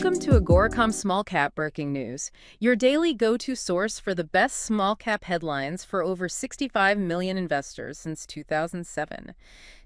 Welcome to Agoracom Small Cap Breaking News, your daily go-to source for the best small cap headlines for over 65 million investors since 2007.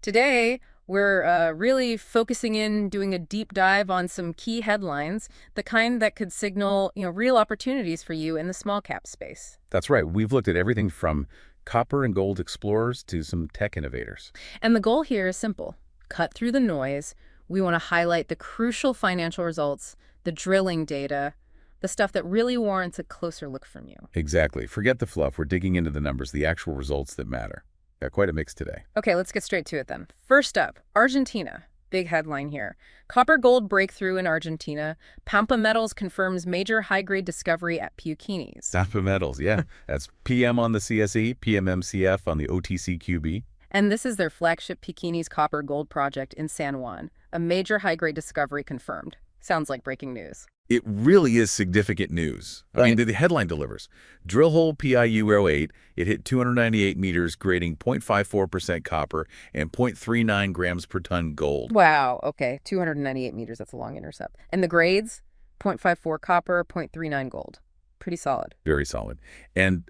Today, we're really focusing in, doing a deep dive on some key headlines, the kind that could signal, real opportunities for you in the small cap space. That's right. We've looked at everything from copper and gold explorers to some tech innovators. And the goal here is simple. Cut through the noise. We want to highlight the crucial financial results, the drilling data, the stuff that really warrants a closer look from you. Exactly. Forget the fluff. We're digging into the numbers, the actual results that matter. Got quite a mix today. Okay, let's get straight to it then. First up, Argentina. Big headline here. Copper-gold breakthrough in Argentina. Pampa Metals confirms major high-grade discovery at Piuquenes. Pampa Metals, yeah. That's PM on the CSE, PMMCF on the OTCQB. And this is their flagship Piuquenes copper-gold project in San Juan. A major high-grade discovery confirmed. Sounds like breaking news. It really is significant news. Right. I mean, the headline delivers. Drill hole PIU-08, it hit 298 meters, grading 0.54% copper and 0.39 grams per ton gold. Wow, okay. 298 meters, that's a long intercept. And the grades? 0.54 copper, 0.39 gold. Pretty solid. Very solid. And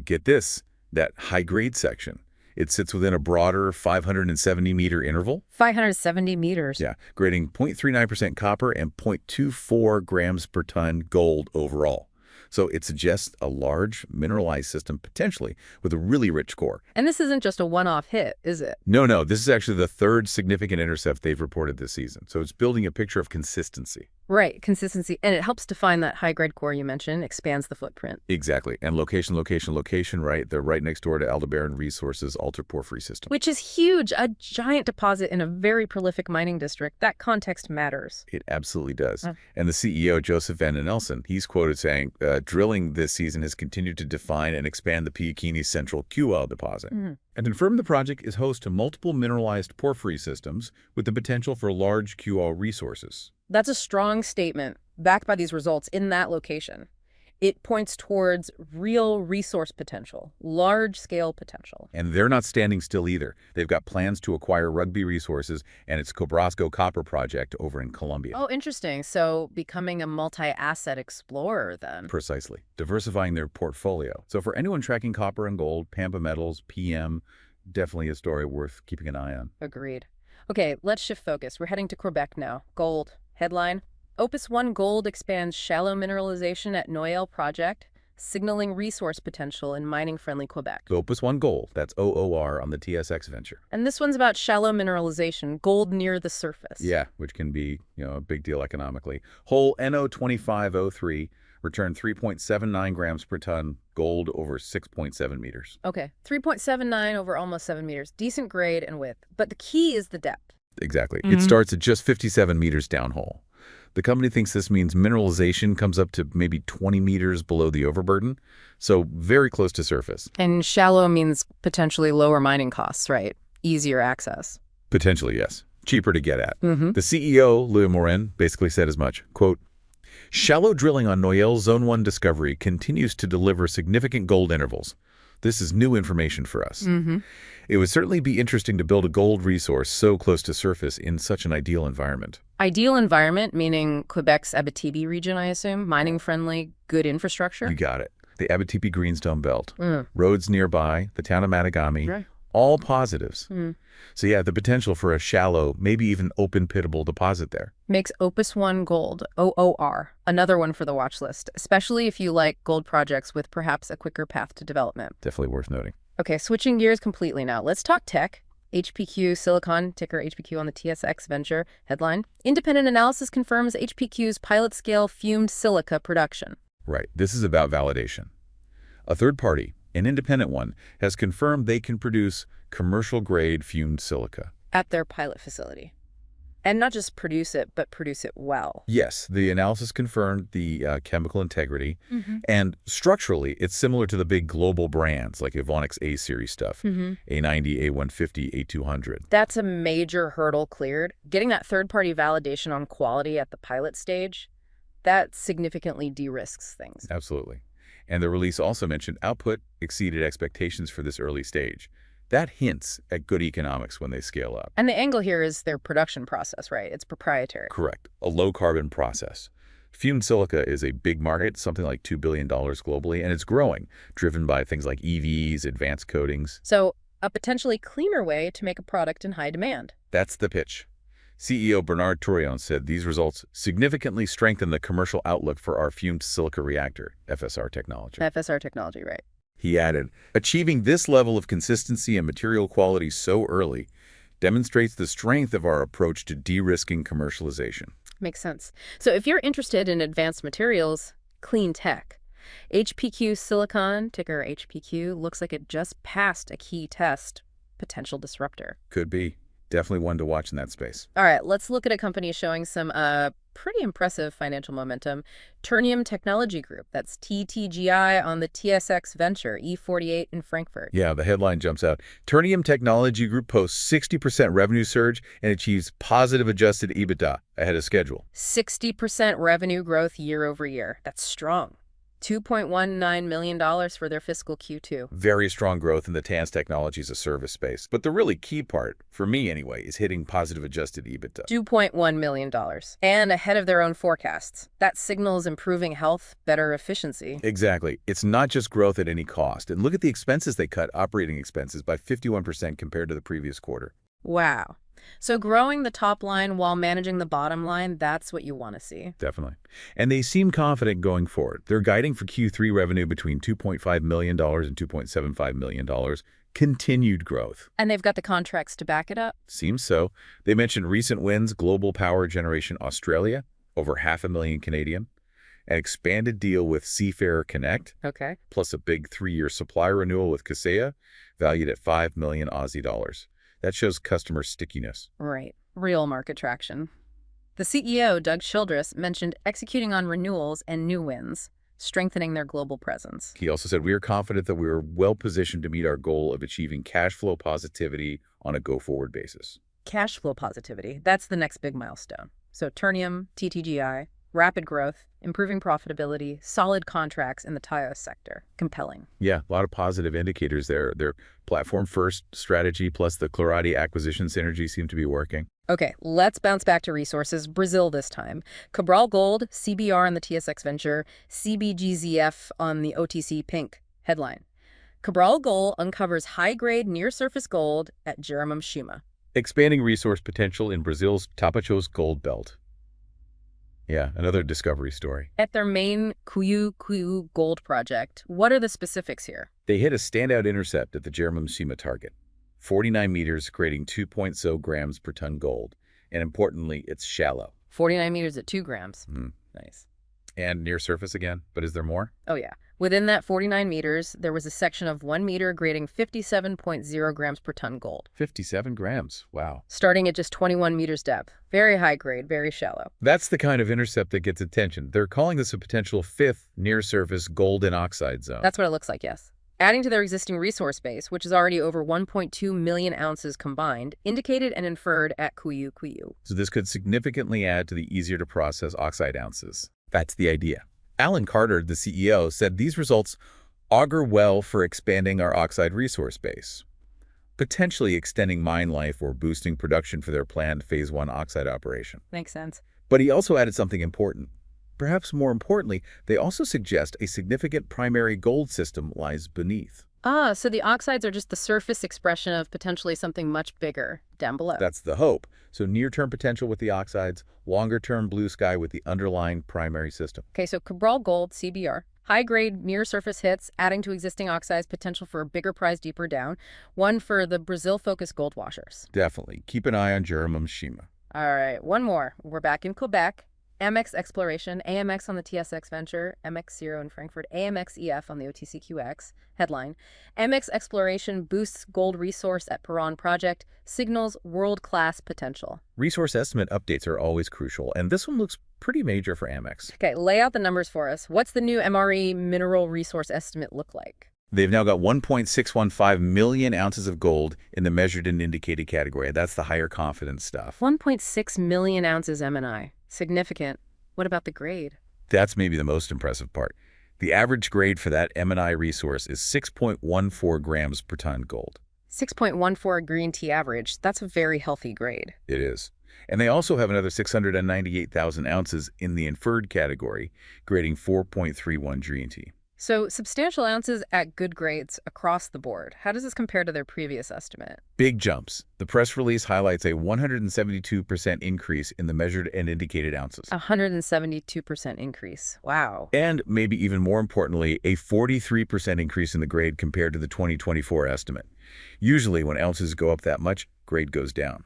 get this, that high-grade section. It sits within a broader 570-meter interval. 570 meters? Yeah, grading 0.39% copper and 0.24 grams per ton gold overall. So it suggests a large mineralized system potentially with a really rich core. And this isn't just a one-off hit, is it? No. This is actually the third significant intercept they've reported this season. So it's building a picture of consistency. Right, consistency. And it helps define that high-grade core you mentioned, expands the footprint. Exactly. And location, right? They're right next door to Aldebaran Resources' ultra-porphyry system. Which is huge, a giant deposit in a very prolific mining district. That context matters. It absolutely does. And the CEO, Joseph Van den Nelson, he's quoted saying, drilling this season has continued to define and expand the Piuquenes Central QL deposit. And confirmed the project is host to multiple mineralized porphyry systems with the potential for large QL resources. That's a strong statement, backed by these results in that location. It points towards real resource potential, large-scale potential. And they're not standing still either. They've got plans to acquire Rugby Resources and its Cobrasco copper project over in Colombia. Oh, interesting. So becoming a multi-asset explorer then. Precisely. Diversifying their portfolio. So for anyone tracking copper and gold, Pampa Metals, PM, definitely a story worth keeping an eye on. Agreed. Okay, let's shift focus. We're heading to Quebec now. Gold. Headline: Opus One Gold expands shallow mineralization at Noyell Project, signaling resource potential in mining-friendly Quebec. Opus One Gold, that's OOR on the TSX venture. And this one's about shallow mineralization, gold near the surface. Yeah, which can be, a big deal economically. Hole NO2503 returned 3.79 grams per ton, gold over 6.7 meters. Okay, 3.79 over almost 7 meters. Decent grade and width. But the key is the depth. Exactly. It starts at just 57 meters downhole. The company thinks this means mineralization comes up to maybe 20 meters below the overburden, so very close to surface. And shallow means potentially lower mining costs, right? Easier access. Potentially, yes. Cheaper to get at. The CEO, Louis Morin, basically said as much. Quote, "Shallow drilling on Noyell Zone 1 discovery continues to deliver significant gold intervals. This is new information for us. It would certainly be interesting to build a gold resource so close to surface in such an ideal environment." Ideal environment, meaning Quebec's Abitibi region, I assume? Mining-friendly, good infrastructure? You got it. The Abitibi Greenstone Belt. Roads nearby, the town of Mattagami. Right. All positives. So yeah, the potential for a shallow, maybe even open-pittable deposit there. Makes Opus One Gold, OOR, another one for the watch list, especially if you like gold projects with perhaps a quicker path to development. Definitely worth noting. Okay, switching gears completely now. Let's talk tech. HPQ Silicon, ticker HPQ on the TSX venture. Headline: Independent analysis confirms HPQ's pilot-scale fumed silica production. Right. This is about validation. A third party, an independent one, has confirmed they can produce commercial-grade fumed silica. At their pilot facility. And not just produce it, but produce it well. Yes, the analysis confirmed the chemical integrity, and structurally, it's similar to the big global brands like Evonik's A-series stuff, A90, A150, A200. That's a major hurdle cleared. Getting that third-party validation on quality at the pilot stage, that significantly de-risks things. Absolutely. And the release also mentioned output exceeded expectations for this early stage. That hints at good economics when they scale up. And the angle here is their production process, right? It's proprietary. Correct. A low-carbon process. Fumed silica is a big market, something like $2 billion globally, and it's growing, driven by things like EVs, advanced coatings. So a potentially cleaner way to make a product in high demand. That's the pitch. CEO Bernard Tourion said these results significantly strengthen the commercial outlook for our fumed silica reactor, FSR technology. FSR technology, right. He added, achieving this level of consistency and material quality so early demonstrates the strength of our approach to de-risking commercialization. Makes sense. So if you're interested in advanced materials, clean tech, HPQ Silicon, ticker HPQ, looks like it just passed a key test, potential disruptor. Could be. Definitely one to watch in that space. All right, let's look at a company showing some pretty impressive financial momentum. Ternium Technology Group, that's TTGI on the TSX Venture, E48 in Frankfurt. Yeah, the headline jumps out. Ternium Technology Group posts 60% revenue surge and achieves positive adjusted EBITDA ahead of schedule. 60% revenue growth year over year. That's strong. $2.19 million for their fiscal Q2. Very strong growth in the TANS Technologies as Service space. But the really key part, for me anyway, is hitting positive adjusted EBITDA. $2.1 million. And ahead of their own forecasts. That signals improving health, better efficiency. Exactly. It's not just growth at any cost. And look at the expenses they cut, operating expenses, by 51% compared to the previous quarter. Wow. So growing the top line while managing the bottom line, that's what you want to see. Definitely. And they seem confident going forward. They're guiding for Q3 revenue between $2.5 million and $2.75 million. Continued growth. And they've got the contracts to back it up? Seems so. They mentioned recent wins, Global Power Generation Australia, over $500,000 Canadian, an expanded deal with Seafarer Connect, okay, plus a big 3-year supply renewal with Kaseya, valued at 5 million Aussie dollars. That shows customer stickiness. Right. Real market traction. The CEO, Doug Childress, mentioned executing on renewals and new wins, strengthening their global presence. He also said, we are confident that we are well positioned to meet our goal of achieving cash flow positivity on a go-forward basis. Cash flow positivity. That's the next big milestone. So Ternium, TTGI, rapid growth, improving profitability, solid contracts in the TIOS sector. Compelling. Yeah, a lot of positive indicators there. Their platform-first strategy plus the Clarati acquisition synergy seem to be working. Okay, let's bounce back to resources. Brazil this time. Cabral Gold, CBR on the TSX Venture, CBGZF on the OTC Pink. Headline. Cabral Gold uncovers high-grade near-surface gold at Jeremoabo. Expanding resource potential in Brazil's Tapajós Gold Belt. Yeah, another discovery story. At their main Cuiú gold project, what are the specifics here? They hit a standout intercept at the Jeremoabo target. 49 meters, grading 2.0 grams per ton gold. And importantly, it's shallow. 49 meters at 2 grams. Nice. And near surface again, but is there more? Oh, yeah. Within that 49 meters, there was a section of 1 meter grading 57.0 grams per ton gold. 57 grams. Wow. Starting at just 21 meters depth. Very high grade, very shallow. That's the kind of intercept that gets attention. They're calling this a potential 5th near-surface gold and oxide zone. That's what it looks like, yes. Adding to their existing resource base, which is already over 1.2 million ounces combined, indicated and inferred at Cuiú. So this could significantly add to the easier-to-process oxide ounces. That's the idea. Alan Carter, the CEO, said these results augur well for expanding our oxide resource base, potentially extending mine life or boosting production for their planned Phase 1 oxide operation. Makes sense. But he also added something important. Perhaps more importantly, they also suggest a significant primary gold system lies beneath. Ah, so the oxides are just the surface expression of potentially something much bigger down below. That's the hope. So near-term potential with the oxides, longer-term blue sky with the underlying primary system. Okay, so Cabral Gold, CBR. High-grade near-surface hits, adding to existing oxides, potential for a bigger prize deeper down. One for the Brazil-focused gold washers. Definitely. Keep an eye on Jeremoabo. All right, one more. We're back in Quebec. MX Exploration, AMX on the TSX Venture, MX0 in Frankfurt, AMXEF on the OTCQX. Headline, MX Exploration boosts gold resource at Piuquenes Project, signals world-class potential. Resource estimate updates are always crucial, and this one looks pretty major for Amex. Okay, lay out the numbers for us. What's the new MRE mineral resource estimate look like? They've now got 1.615 million ounces of gold in the measured and indicated category. That's the higher confidence stuff. 1.6 million ounces M&I. Significant. What about the grade? That's maybe the most impressive part. The average grade for that M&I resource is 6.14 grams per ton gold. 6.14 green tea average. That's a very healthy grade. It is. And they also have another 698,000 ounces in the inferred category, grading 4.31 G&T. So substantial ounces at good grades across the board. How does this compare to their previous estimate? Big jumps. The press release highlights a 172% increase in the measured and indicated ounces. 172% increase. Wow. And maybe even more importantly, a 43% increase in the grade compared to the 2024 estimate. Usually when ounces go up that much, grade goes down.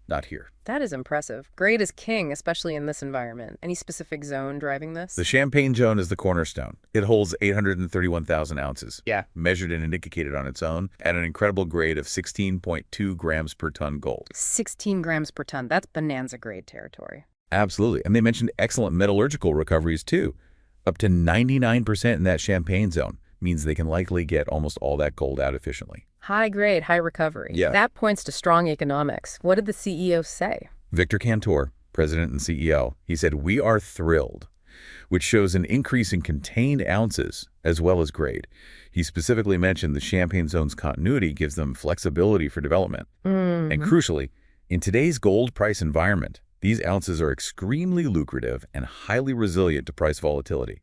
Not here. That is impressive. Grade is king, especially in this environment. Any specific zone driving this? The Champagne zone is the cornerstone. It holds 831,000 ounces. Yeah. Measured and indicated on its own at an incredible grade of 16.2 grams per ton gold. 16 grams per ton. That's bonanza grade territory. Absolutely. And they mentioned excellent metallurgical recoveries too. Up to 99% in that Champagne zone means they can likely get almost all that gold out efficiently. High grade, high recovery. Yeah. That points to strong economics. What did the CEO say? Victor Cantor, president and CEO, he said, "We are thrilled," which shows an increase in contained ounces as well as grade. He specifically mentioned the Champagne zone's continuity gives them flexibility for development. And crucially, in today's gold price environment, these ounces are extremely lucrative and highly resilient to price volatility.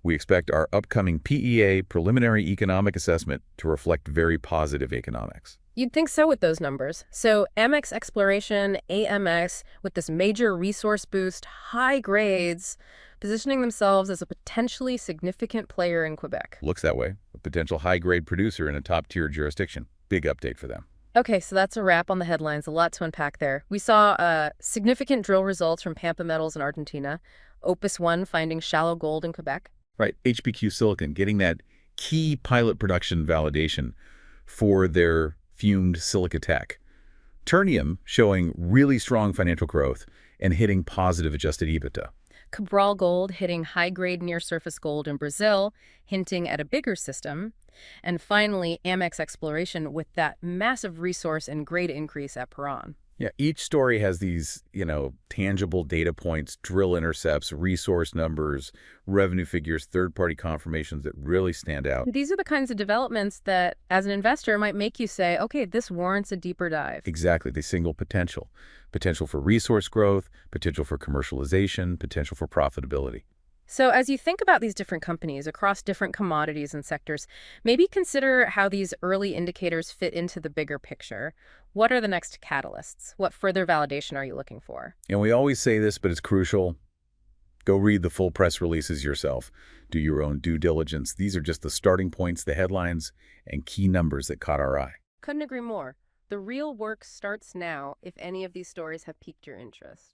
We expect our upcoming PEA preliminary economic assessment to reflect very positive economics. You'd think so with those numbers. So MX Exploration, AMX, with this major resource boost, high grades, positioning themselves as a potentially significant player in Quebec. Looks that way. A potential high-grade producer in a top-tier jurisdiction. Big update for them. Okay, so that's a wrap on the headlines. A lot to unpack there. We saw significant drill results from Pampa Metals in Argentina, Opus One finding shallow gold in Quebec. Right, HPQ Silicon getting that key pilot production validation for their fumed silica tech. Ternium showing really strong financial growth and hitting positive adjusted EBITDA. Cabral Gold hitting high-grade near-surface gold in Brazil, hinting at a bigger system. And finally, Amex Exploration with that massive resource and grade increase at Perron. Yeah, each story has these, tangible data points, drill intercepts, resource numbers, revenue figures, third-party confirmations that really stand out. These are the kinds of developments that, as an investor, might make you say, okay, this warrants a deeper dive. Exactly. They signal potential. Potential for resource growth, potential for commercialization, potential for profitability. So as you think about these different companies across different commodities and sectors, maybe consider how these early indicators fit into the bigger picture. What are the next catalysts? What further validation are you looking for? And we always say this, but it's crucial. Go read the full press releases yourself. Do your own due diligence. These are just the starting points, the headlines, and key numbers that caught our eye. Couldn't agree more. The real work starts now if any of these stories have piqued your interest.